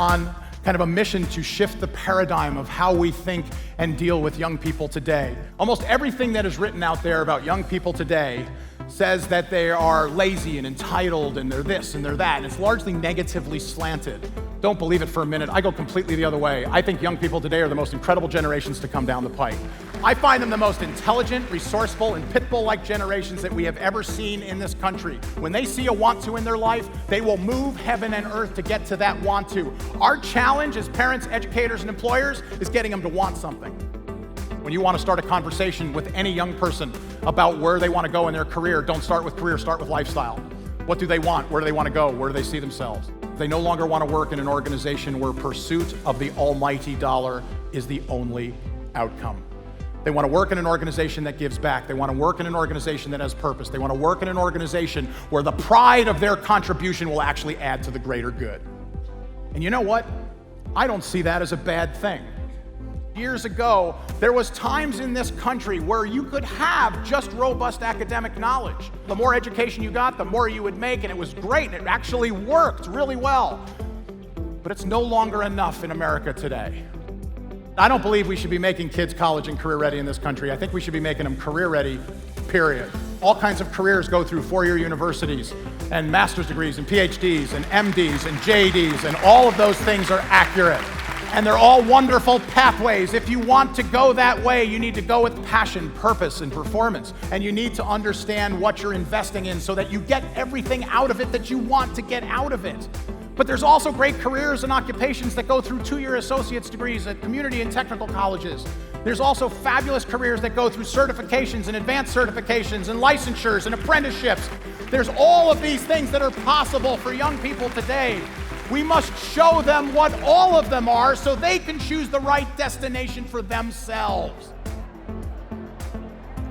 on kind of a mission to shift the paradigm of how we think and deal with young people today. Almost everything that is written out there about young people today says that they are lazy and entitled and they're this and they're that, and it's largely negatively slanted. Don't believe it for a minute. I go completely the other way. I think young people today are the most incredible generations to come down the pike. I find them the most intelligent, resourceful, and pit bull-like generations that we have ever seen in this country. When they see a want to in their life, they will move heaven and earth to get to that want to. Our challenge as parents, educators, and employers is getting them to want something. When you want to start a conversation with any young person about where they want to go in their career, don't start with career, start with lifestyle. What do they want? Where do they want to go? Where do they see themselves? They no longer want to work in an organization where pursuit of the almighty dollar is the only outcome. They want to work in an organization that gives back. They want to work in an organization that has purpose. They want to work in an organization where the pride of their contribution will actually add to the greater good. And you know what? I don't see that as a bad thing. Years ago, there was times in this country where you could have just robust academic knowledge. The more education you got, the more you would make, and it was great. It actually worked really well. But it's no longer enough in America today. I don't believe we should be making kids college and career ready in this country. I think we should be making them career ready, period. All kinds of careers go through four-year universities and master's degrees and PhDs and MDs and JDs, and all of those things are accurate. And they're all wonderful pathways. If you want to go that way, you need to go with passion, purpose, and performance. And you need to understand what you're investing in so that you get everything out of it that you want to get out of it. But there's also great careers and occupations that go through two-year associate's degrees at community and technical colleges. There's also fabulous careers that go through certifications and advanced certifications and licensures and apprenticeships. There's all of these things that are possible for young people today. We must show them what all of them are so they can choose the right destination for themselves.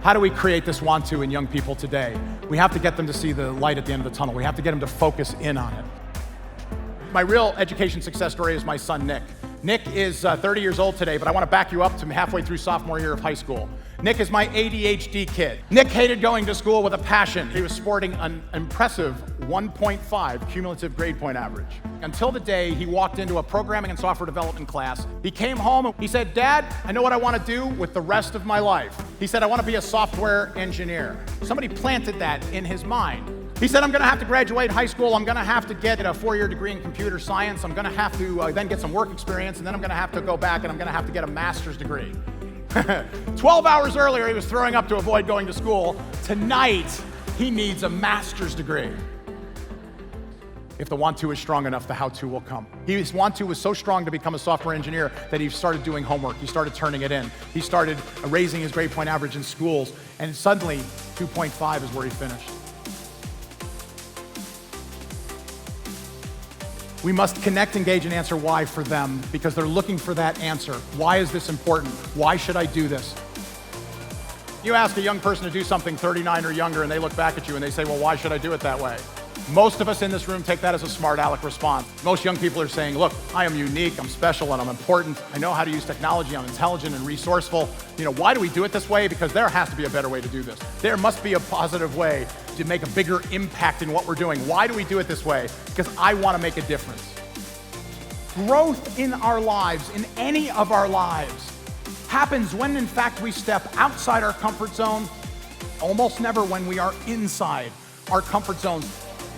How do we create this want to in young people today? We have to get them to see the light at the end of the tunnel. We have to get them to focus in on it. My real education success story is my son, Nick. Nick is 30 years old today, but I want to back you up to halfway through sophomore year of high school. Nick is my ADHD kid. Nick hated going to school with a passion. He was sporting an impressive 1.5 cumulative grade point average. Until the day he walked into a programming and software development class. He came home and he said, "Dad, I know what I want to do with the rest of my life." He said, "I want to be a software engineer." Somebody planted that in his mind. He said, "I'm going to have to graduate high school. I'm going to have to get a 4-year degree in computer science. I'm going to have to then get some work experience, and then I'm going to have to go back and I'm going to have to get a master's degree." 12 hours earlier, he was throwing up to avoid going to school. Tonight, he needs a master's degree. If the want-to is strong enough, the how-to will come. His want-to was so strong to become a software engineer that he started doing homework. He started turning it in. He started raising his grade point average in schools, and suddenly, 2.5 is where he finished. We must connect, engage, and answer why for them because they're looking for that answer. Why is this important? Why should I do this? You ask a young person to do something 39 or younger and they look back at you and they say, "Well, why should I do it that way?" Most of us in this room take that as a smart aleck response. Most young people are saying, "Look, I am unique, I'm special, and I'm important. I know how to use technology, I'm intelligent and resourceful. Why do we do it this way? Because there has to be a better way to do this. There must be a positive way to make a bigger impact in what we're doing. Why do we do it this way? Because I want to make a difference." Growth in our lives, in any of our lives, happens when in fact we step outside our comfort zone, almost never when we are inside our comfort zones.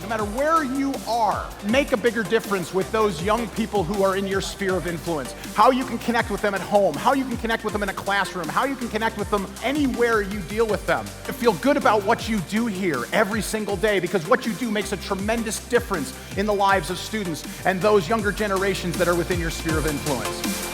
No matter where you are, make a bigger difference with those young people who are in your sphere of influence. How you can connect with them at home, how you can connect with them in a classroom, how you can connect with them anywhere you deal with them. And feel good about what you do here every single day because what you do makes a tremendous difference in the lives of students and those younger generations that are within your sphere of influence.